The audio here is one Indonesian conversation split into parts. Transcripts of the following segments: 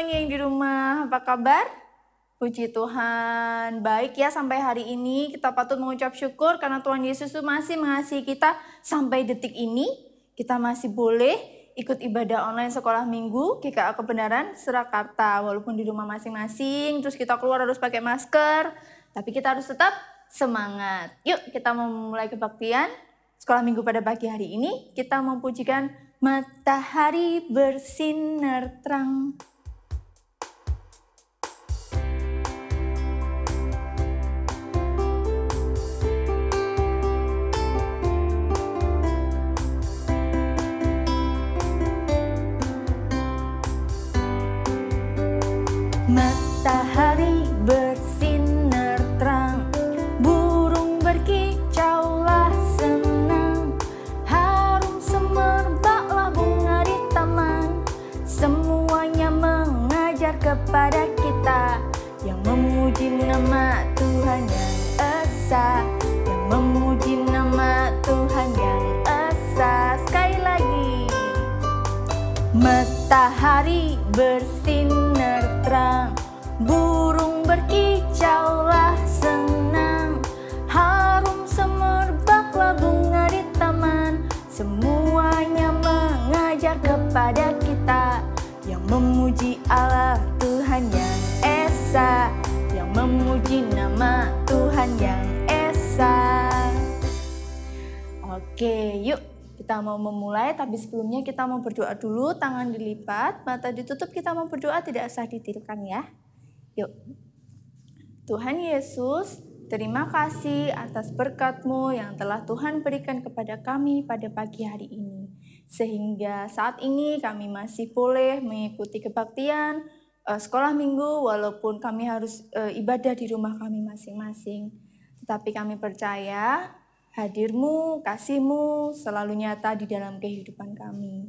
semuanya yang di rumah, apa kabar? Puji Tuhan, baik ya sampai hari ini kita patut mengucap syukur karena Tuhan Yesus itu masih mengasihi kita sampai detik ini. Kita masih boleh ikut ibadah online sekolah minggu GKA Kebenaran Surakarta. Walaupun di rumah masing-masing, terus kita keluar harus pakai masker, tapi kita harus tetap semangat. Yuk kita memulai kebaktian sekolah minggu pada pagi hari ini. Kita mempujikan matahari bersinar terang. Matahari bersinar terang, burung berkicaulah senang, harum semerbaklah bunga di taman. Semuanya mengajar kepada kita yang memuji nama Tuhan yang esa, yang memuji nama Tuhan yang esa. Sekali lagi, matahari bersinar terang, burung berkicaulah senang, harum semerbaklah bunga di taman. Semuanya mengajar kepada kita yang memuji Allah Tuhan yang esa, yang memuji nama Tuhan yang esa. Oke, yuk kita mau memulai, tapi sebelumnya kita mau berdoa dulu. Tangan dilipat, mata ditutup, kita mau berdoa, tidak usah ditiupkan ya. Yuk. Tuhan Yesus, terima kasih atas berkat-Mu yang telah Tuhan berikan kepada kami pada pagi hari ini. Sehingga saat ini kami masih boleh mengikuti kebaktian sekolah minggu, walaupun kami harus ibadah di rumah kami masing-masing. Tetapi kami percaya hadir-Mu, kasih-Mu selalu nyata di dalam kehidupan kami.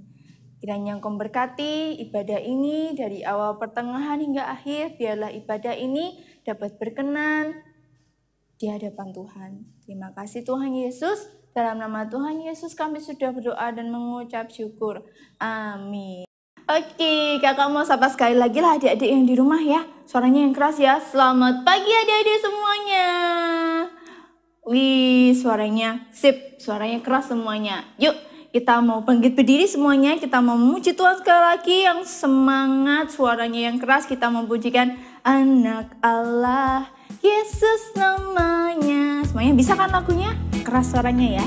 Kiranya Engkau memberkati ibadah ini dari awal pertengahan hingga akhir. Biarlah ibadah ini dapat berkenan di hadapan Tuhan. Terima kasih Tuhan Yesus. Dalam nama Tuhan Yesus kami sudah berdoa dan mengucap syukur. Amin. Oke, kakak mau sapa sekali lagi lah adik-adik yang di rumah ya. Suaranya yang keras ya. Selamat pagi adik-adik semuanya. Wih, suaranya sip, suaranya keras semuanya. Yuk, kita mau bangkit berdiri semuanya. Kita mau memuji Tuhan sekali lagi yang semangat, suaranya yang keras. Kita memujikan Anak Allah, Yesus namanya. Semuanya bisa kan lagunya? Keras suaranya ya.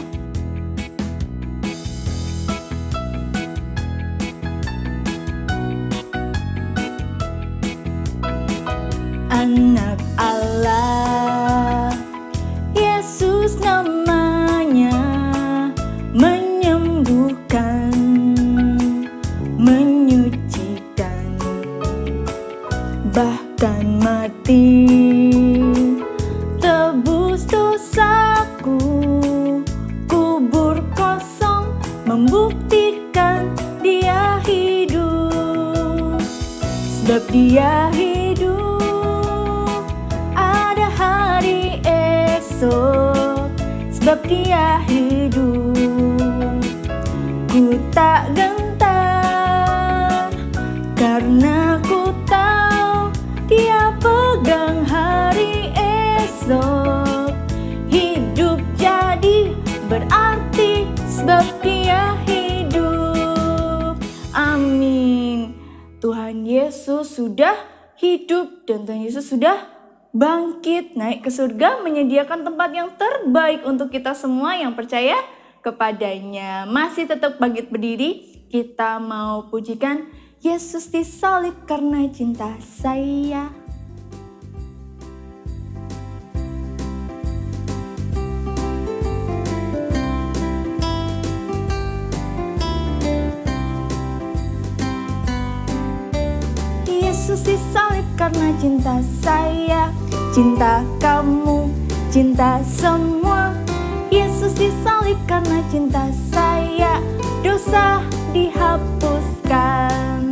Anak Allah, Yesus namanya, menyembuhkan, menyucikan, bahkan mati, tebus dosaku, kubur kosong, membuktikan Dia hidup, sebab Dia hidup. Ada hari esok, sebab Dia hidup. Ku tak gentar, karena ku tahu Dia pegang hari esok. Hidup jadi berarti, sebab Dia hidup. Amin. Tuhan Yesus sudah hidup dan Tuhan Yesus sudah bangkit, naik ke surga, menyediakan tempat yang terbaik untuk kita semua yang percaya kepadanya. Masih tetap bangkit berdiri, kita mau pujikan Yesus disalib karena cinta saya. Yesus disalib karena cinta saya, cinta kamu, cinta semua. Yesus disalib karena cinta saya, dosa dihapuskan.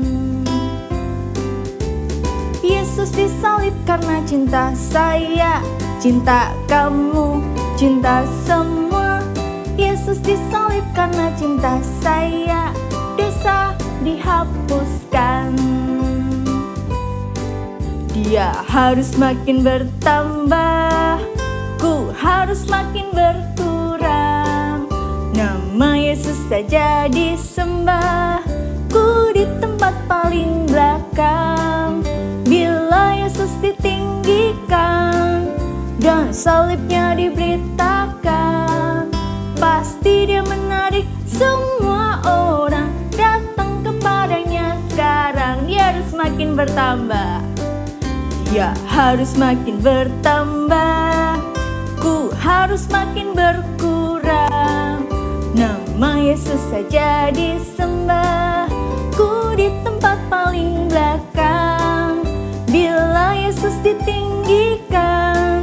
Yesus disalib karena cinta saya, cinta kamu, cinta semua. Yesus disalib karena cinta saya, dosa dihapuskan. ia harus makin bertambah, ku harus makin berkurang. Nama Yesus saja disembah, ku di tempat paling belakang. Bila Yesus ditinggikan dan salibnya diberitakan, pasti dia menarik semua orang datang kepadanya sekarang. Dia harus makin bertambah, dia harus makin bertambah, ku harus makin berkurang. Nama Yesus saja disembah, ku di tempat paling belakang. Bila Yesus ditinggikan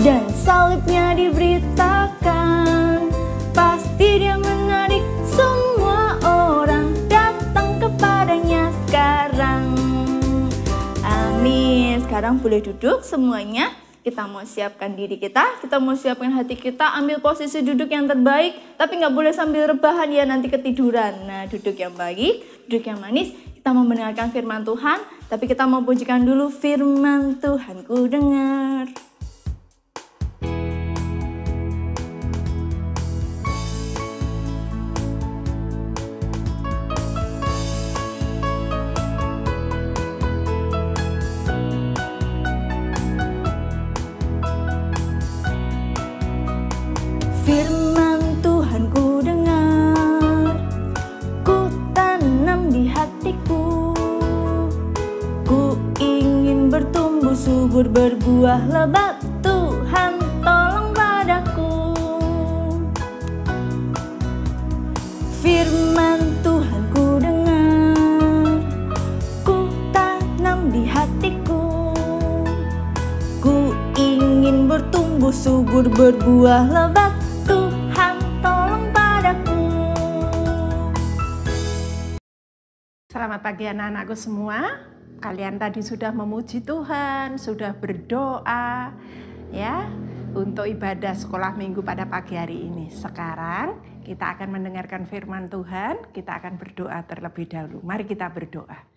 dan salibnya diberitakan, pasti dia menarik semua orang datang kepadanya sekarang. Amin. Sekarang boleh duduk semuanya. Kita mau siapkan diri kita mau siapkan hati kita, ambil posisi duduk yang terbaik, tapi nggak boleh sambil rebahan ya, nanti ketiduran. Nah, duduk yang baik, duduk yang manis. Kita mau mendengarkan firman Tuhan, tapi kita mau pujikan dulu firman Tuhan ku dengar. Firman Tuhan ku dengar, ku tanam di hatiku. Ku ingin bertumbuh subur, berbuah lebat. Tuhan tolong padaku. Firman Tuhan ku dengar, ku tanam di hatiku. Ku ingin bertumbuh subur, berbuah lebat. Selamat pagi anak-anakku semua. Kalian tadi sudah memuji Tuhan, sudah berdoa ya untuk ibadah sekolah minggu pada pagi hari ini. Sekarang kita akan mendengarkan firman Tuhan, kita akan berdoa terlebih dahulu. Mari kita berdoa.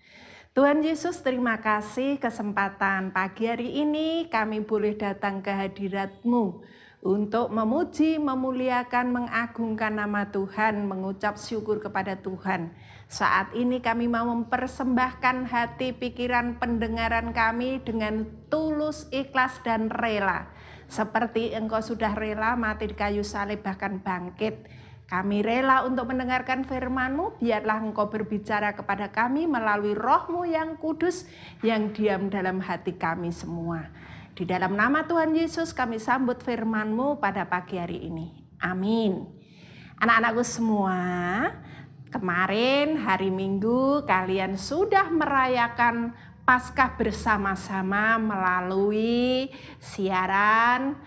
Tuhan Yesus, terima kasih kesempatan pagi hari ini kami boleh datang ke hadirat-Mu untuk memuji, memuliakan, mengagungkan nama Tuhan, mengucap syukur kepada Tuhan. Saat ini kami mau mempersembahkan hati, pikiran, pendengaran kami dengan tulus, ikhlas, dan rela. Seperti Engkau sudah rela mati di kayu salib bahkan bangkit. Kami rela untuk mendengarkan firman-Mu, biarlah Engkau berbicara kepada kami melalui Roh-Mu yang kudus yang diam dalam hati kami semua. Di dalam nama Tuhan Yesus kami sambut firman-Mu pada pagi hari ini. Amin. Anak-anakku semua, kemarin hari Minggu kalian sudah merayakan Paskah bersama-sama melalui siaran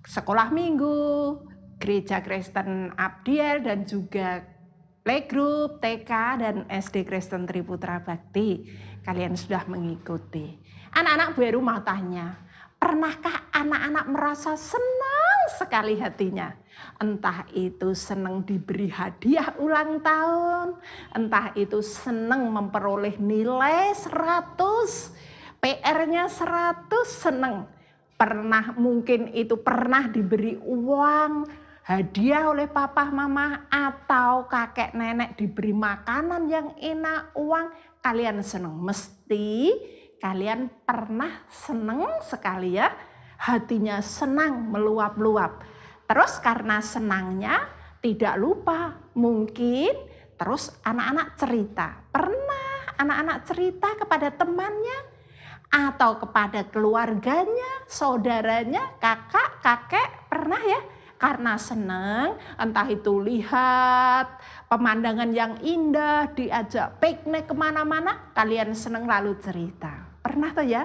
Sekolah Minggu, Gereja Kristen Abdiel, dan juga Playgroup, TK, dan SD Kristen Triputra Bakti. Kalian sudah mengikuti. Anak-anak baru mau tanya, pernahkah anak-anak merasa senang sekali hatinya? Entah itu senang diberi hadiah ulang tahun, entah itu senang memperoleh nilai 100, PR-nya 100, senang. Mungkin itu pernah diberi uang, hadiah oleh papa mama, atau kakek nenek diberi makanan yang enak, uang, kalian senang. Mesti kalian pernah senang sekali ya, hatinya senang meluap-luap. Terus karena senangnya tidak lupa, mungkin terus anak-anak cerita. Pernah anak-anak cerita kepada temannya atau kepada keluarganya, saudaranya, kakak, kakek, pernah ya? Karena senang, entah itu lihat pemandangan yang indah, diajak piknik kemana-mana, kalian senang lalu cerita. Pernah tuh ya?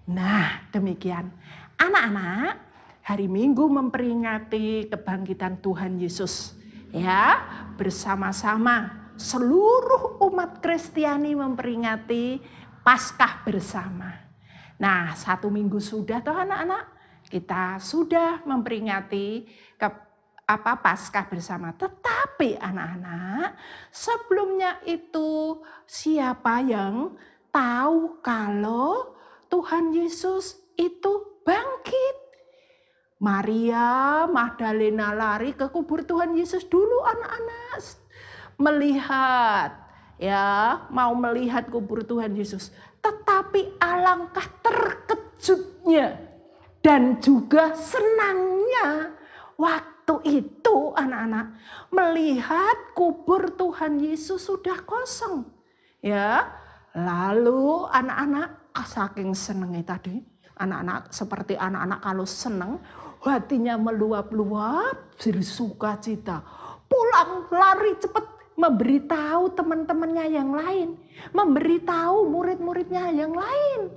Nah, demikian. Anak-anak, hari Minggu memperingati kebangkitan Tuhan Yesus. Ya, bersama-sama seluruh umat Kristiani memperingati Paskah bersama. Nah, 1 minggu sudah toh anak-anak, kita sudah memperingati Paskah bersama. Tetapi anak-anak, sebelumnya itu siapa yang tahu kalau Tuhan Yesus itu bangkit. Maria Magdalena lari ke kubur Tuhan Yesus dulu, anak-anak. Melihat, ya, mau melihat kubur Tuhan Yesus. Tetapi alangkah terkejutnya dan juga senangnya waktu itu anak-anak melihat kubur Tuhan Yesus sudah kosong. Ya, lalu anak-anak saking senengnya tadi, anak-anak seperti anak-anak kalau seneng, hatinya meluap-luap, bersukacita. Pulang lari cepat memberitahu teman-temannya yang lain, memberitahu murid-muridnya yang lain.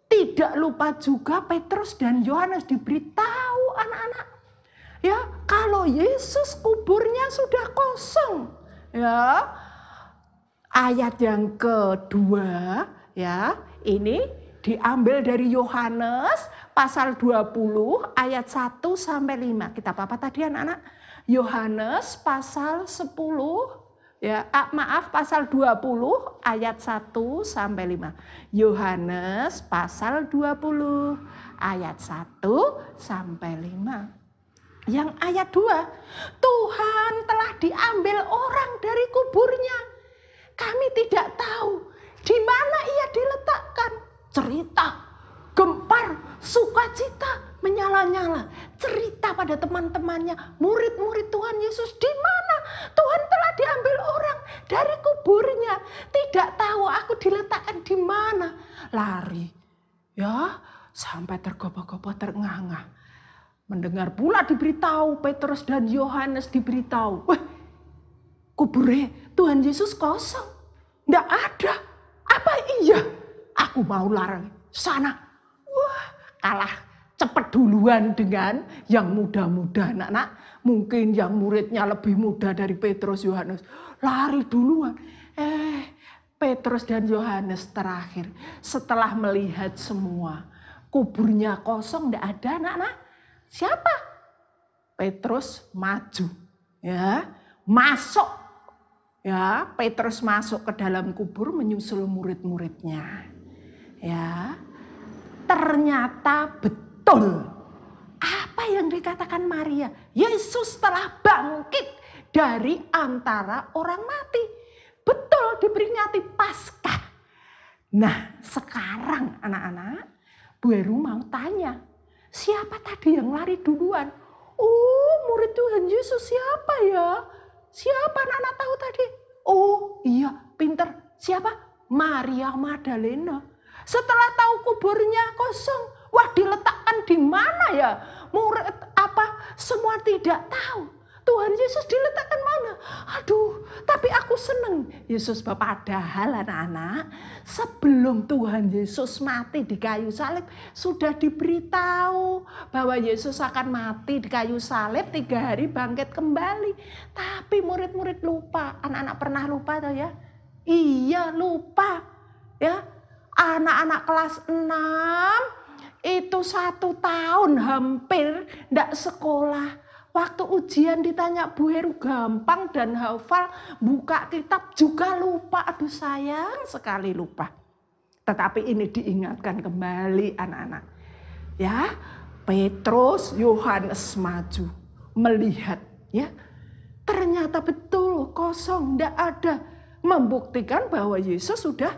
Tidak lupa juga Petrus dan Yohanes diberitahu anak-anak. Ya, kalau Yesus kuburnya sudah kosong. Ya. Ayat yang kedua, ya, ini diambil dari Yohanes pasal 20 ayat 1 sampai 5. Kitab apa tadi anak-anak? Yohanes pasal 10 ya, pasal 20 ayat 1 sampai 5. Yohanes pasal 20 ayat 1 sampai 5. Yang ayat 2, Tuhan telah diambil orang dari kuburnya. Kami tidak tahu di mana ia diletakkan. Cerita, gempar, sukacita, menyala-nyala. Cerita pada teman-temannya, murid-murid Tuhan Yesus, di mana Tuhan telah diambil orang dari kuburnya. Tidak tahu aku diletakkan di mana. Lari, ya, sampai tergopoh-gopoh, terengah-engah. Mendengar pula diberitahu, Petrus dan Yohanes diberitahu, wah, kuburnya Tuhan Yesus kosong, nggak ada. Apa iya? Aku mau lari sana. Wah, kalah cepat duluan dengan yang muda-muda, anak-anak. Mungkin yang muridnya lebih muda dari Petrus, Yohanes, lari duluan. Petrus dan Yohanes terakhir setelah melihat semua kuburnya kosong, nggak ada, anak-anak. Siapa? Petrus maju, ya, masuk, ya, Petrus masuk ke dalam kubur menyusul murid-muridnya, ya. Ternyata betul apa yang dikatakan Maria, Yesus telah bangkit dari antara orang mati. Betul, diperingati Paskah. Nah, sekarang anak-anak baru mau tanya, siapa tadi yang lari duluan? Oh, murid Tuhan Yesus siapa ya? Siapa anak-anak tahu tadi? Oh iya, pinter. Siapa? Maria Magdalena. Setelah tahu kuburnya kosong, wah, diletakkan di mana ya? Murid apa? Semua tidak tahu. Tuhan Yesus diletakkan mana? Aduh, tapi aku seneng. Yesus padahal anak-anak, sebelum Tuhan Yesus mati di kayu salib, sudah diberitahu bahwa Yesus akan mati di kayu salib, 3 hari bangkit kembali. Tapi murid-murid lupa. Anak-anak pernah lupa atau ya? Iya, lupa. Ya, anak-anak kelas 6 itu 1 tahun hampir tidak sekolah. Waktu ujian ditanya Bu Heru gampang dan hafal, buka kitab juga lupa. Aduh, sayang sekali lupa. Tetapi ini diingatkan kembali anak-anak. Ya, Petrus, Yohanes maju melihat, ya. Ternyata betul kosong, tidak ada. Membuktikan bahwa Yesus sudah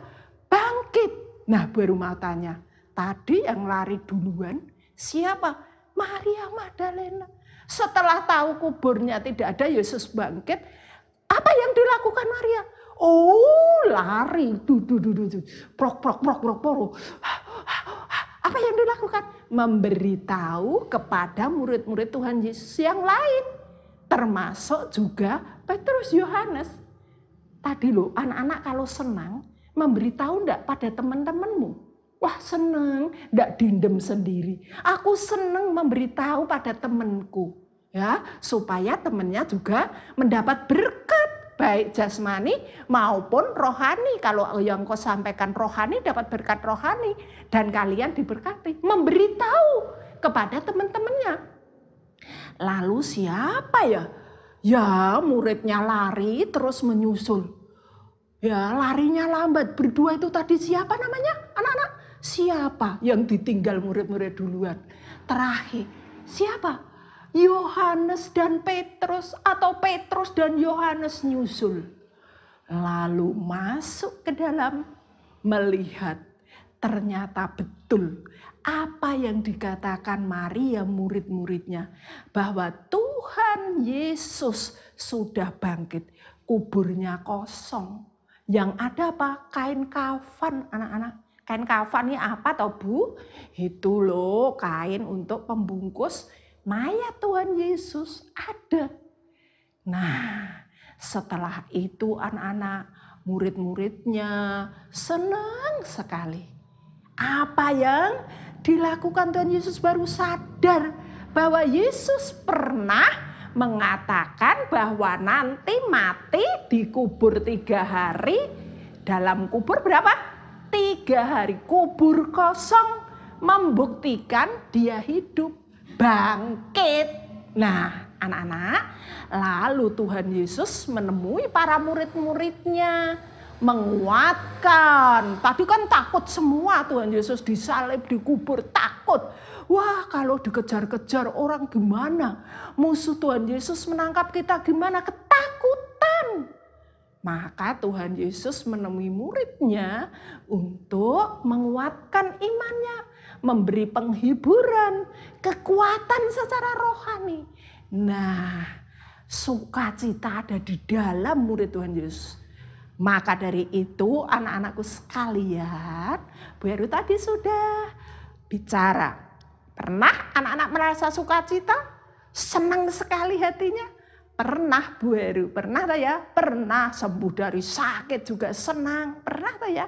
bangkit. Nah, baru mau tanya, tadi yang lari duluan siapa? Maria Magdalena. Setelah tahu kuburnya tidak ada, Yesus bangkit, apa yang dilakukan Maria? Oh, lari, prok. Apa yang dilakukan? Memberitahu kepada murid-murid Tuhan Yesus yang lain, termasuk juga Petrus, Yohanes. Tadi loh, anak-anak kalau senang, memberitahu enggak pada teman-temanmu? Wah, seneng, enggak dindem sendiri. Aku seneng memberitahu pada temanku, ya, supaya temannya juga mendapat berkat, baik jasmani maupun rohani. Kalau yang kau sampaikan rohani, dapat berkat rohani, dan kalian diberkati. Memberitahu kepada teman-temannya. Lalu siapa ya? Ya, muridnya lari terus menyusul. Ya, larinya lambat. Berdua itu tadi siapa namanya? Anak-anak? Siapa yang ditinggal murid-murid duluan? Terakhir, siapa? Yohanes dan Petrus atau Petrus dan Yohanes nyusul. Lalu masuk ke dalam, melihat ternyata betul apa yang dikatakan Maria murid-muridnya, bahwa Tuhan Yesus sudah bangkit, kuburnya kosong. Yang ada apa? Kain kafan, anak-anak. Kain kafan ini apa toh Bu? Itu loh kain untuk pembungkus mayat Tuhan Yesus, ada. Nah, setelah itu anak-anak, murid-muridnya senang sekali. Apa yang dilakukan Tuhan Yesus baru sadar bahwa Yesus pernah mengatakan bahwa nanti mati dikubur 3 hari. Dalam kubur berapa? 3 hari. Kubur kosong membuktikan dia hidup, bangkit. Nah, anak-anak, lalu Tuhan Yesus menemui para murid-muridnya, menguatkan. Tadi kan takut semua, Tuhan Yesus disalib, dikubur, takut. Wah, kalau dikejar-kejar orang gimana? Musuh Tuhan Yesus menangkap kita gimana? Ketakutan. Maka Tuhan Yesus menemui muridnya untuk menguatkan imannya, memberi penghiburan, kekuatan secara rohani. Nah, sukacita ada di dalam murid Tuhan Yesus. Maka dari itu anak-anakku sekalian, Bu Heru tadi sudah bicara. Pernah anak-anak merasa sukacita? Senang sekali hatinya? Pernah Bu Heru? Pernah tak ya? Pernah sembuh dari sakit juga senang. Pernah tak ya?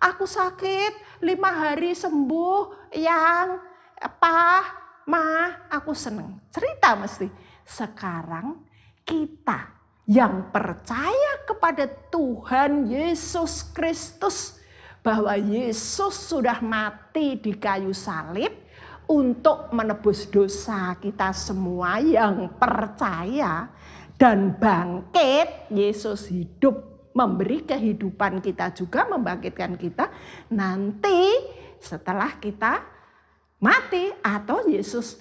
Aku sakit 5 hari sembuh, yang aku senang. Cerita mesti. Sekarang kita yang percaya kepada Tuhan Yesus Kristus, bahwa Yesus sudah mati di kayu salib untuk menebus dosa kita semua yang percaya, dan bangkit. Yesus hidup, memberi kehidupan kita juga, membangkitkan kita nanti setelah kita mati, atau Yesus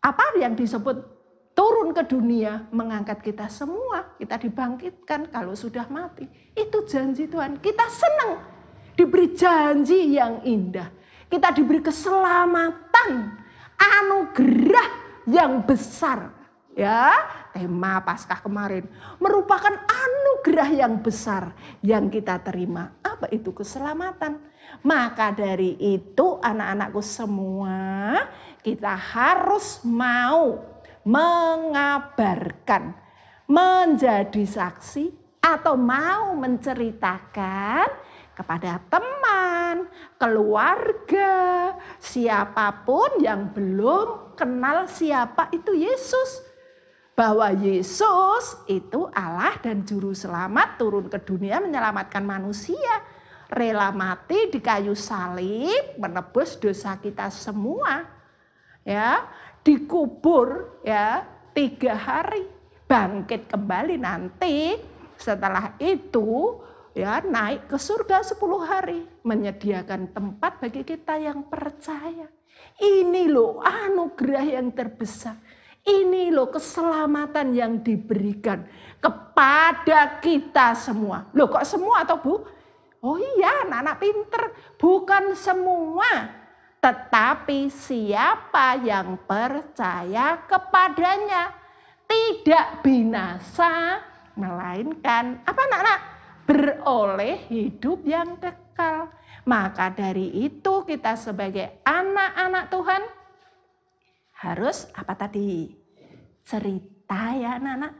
apa yang disebut turun ke dunia, mengangkat kita semua, kita dibangkitkan kalau sudah mati. Itu janji Tuhan. Kita senang diberi janji yang indah. Kita diberi keselamatan, anugerah yang besar. Ya, tema Paskah kemarin merupakan anugerah yang besar yang kita terima. Apa itu keselamatan? Maka dari itu anak-anakku semua, kita harus mau mengabarkan, menjadi saksi, atau mau menceritakan kepada teman, keluarga, siapapun yang belum kenal siapa itu Yesus. Bahwa Yesus itu Allah dan Juru Selamat, turun ke dunia menyelamatkan manusia. Rela mati di kayu salib, menebus dosa kita semua. Ya, dikubur ya 3 hari, bangkit kembali nanti. Setelah itu ya naik ke surga 10 hari, menyediakan tempat bagi kita yang percaya. Ini loh anugerah yang terbesar. Ini loh keselamatan yang diberikan kepada kita semua. Loh kok semua atau Bu? Oh iya, anak-anak pinter. Bukan semua. Tetapi siapa yang percaya kepadanya, tidak binasa, melainkan apa anak-anak? Beroleh hidup yang kekal. Maka dari itu kita sebagai anak-anak Tuhan harus apa tadi? Cerita ya anak-anak.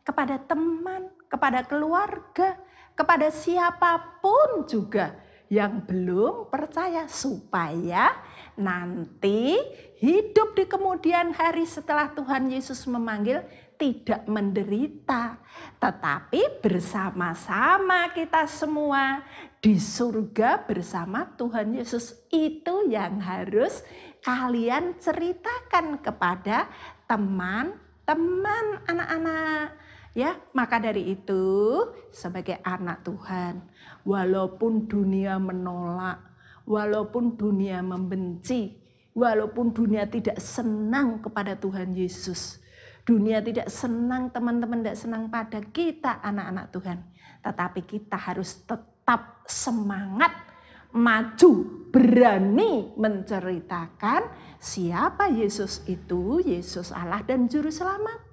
Kepada teman, kepada keluarga, kepada siapapun juga yang belum percaya, supaya nanti hidup di kemudian hari setelah Tuhan Yesus memanggil tidak menderita, tetapi bersama-sama kita semua di surga bersama Tuhan Yesus. Itu yang harus kalian ceritakan kepada teman-teman anak-anak. Ya, maka dari itu sebagai anak Tuhan, walaupun dunia menolak, walaupun dunia membenci, walaupun dunia tidak senang kepada Tuhan Yesus, dunia tidak senang, teman-teman tidak senang pada kita anak-anak Tuhan, tetapi kita harus tetap semangat, maju, berani menceritakan siapa Yesus itu, Yesus Allah dan Juru Selamat.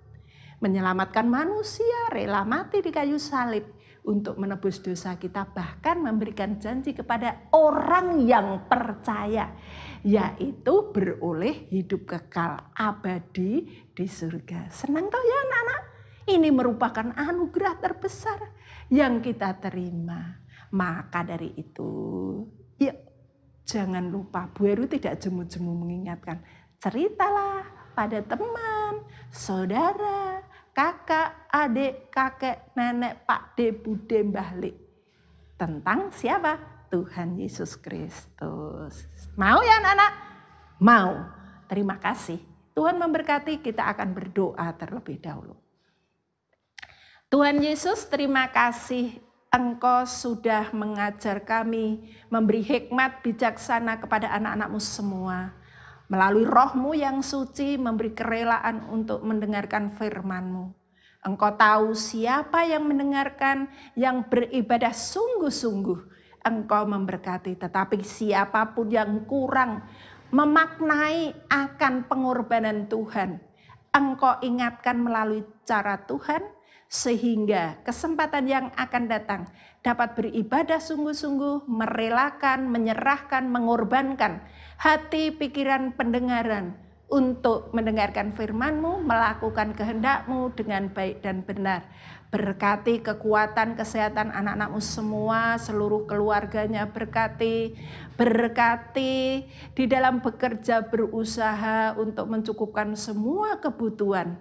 Menyelamatkan manusia, rela mati di kayu salib untuk menebus dosa kita, bahkan memberikan janji kepada orang yang percaya, yaitu beroleh hidup kekal abadi di surga. Senang toh ya anak-anak? Ini merupakan anugerah terbesar yang kita terima. Maka dari itu, yuk jangan lupa, Bu Heru tidak jemu-jemu mengingatkan, ceritalah pada teman, saudara, kakak, adik, kakek, nenek, Pak De, Bude, Mbah Le. Tentang siapa? Tuhan Yesus Kristus. Mau ya anak-anak? Mau. Terima kasih. Tuhan memberkati, kita akan berdoa terlebih dahulu. Tuhan Yesus, terima kasih Engkau sudah mengajar kami, memberi hikmat bijaksana kepada anak-anak-Mu semua. Melalui roh-Mu yang suci, memberi kerelaan untuk mendengarkan firman-Mu. Engkau tahu siapa yang mendengarkan, yang beribadah sungguh-sungguh. Engkau memberkati, tetapi siapapun yang kurang memaknai akan pengorbanan Tuhan, Engkau ingatkan melalui cara Tuhan, sehingga kesempatan yang akan datang dapat beribadah sungguh-sungguh, merelakan, menyerahkan, mengorbankan hati, pikiran, pendengaran untuk mendengarkan firman-Mu, melakukan kehendak-Mu dengan baik dan benar. Berkati kekuatan, kesehatan anak-anak-Mu semua, seluruh keluarganya berkati di dalam bekerja, berusaha untuk mencukupkan semua kebutuhan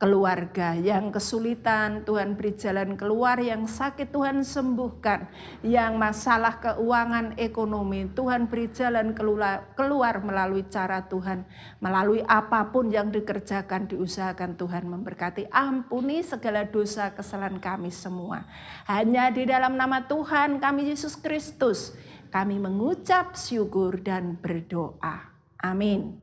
keluarga yang kesulitan, Tuhan beri jalan keluar, yang sakit Tuhan sembuhkan, yang masalah keuangan ekonomi, Tuhan beri jalan keluar melalui cara Tuhan, melalui apapun yang dikerjakan, diusahakan, Tuhan memberkati. Ampuni segala dosa kesalahan kami semua. Hanya di dalam nama Tuhan kami Yesus Kristus, kami mengucap syukur dan berdoa. Amin.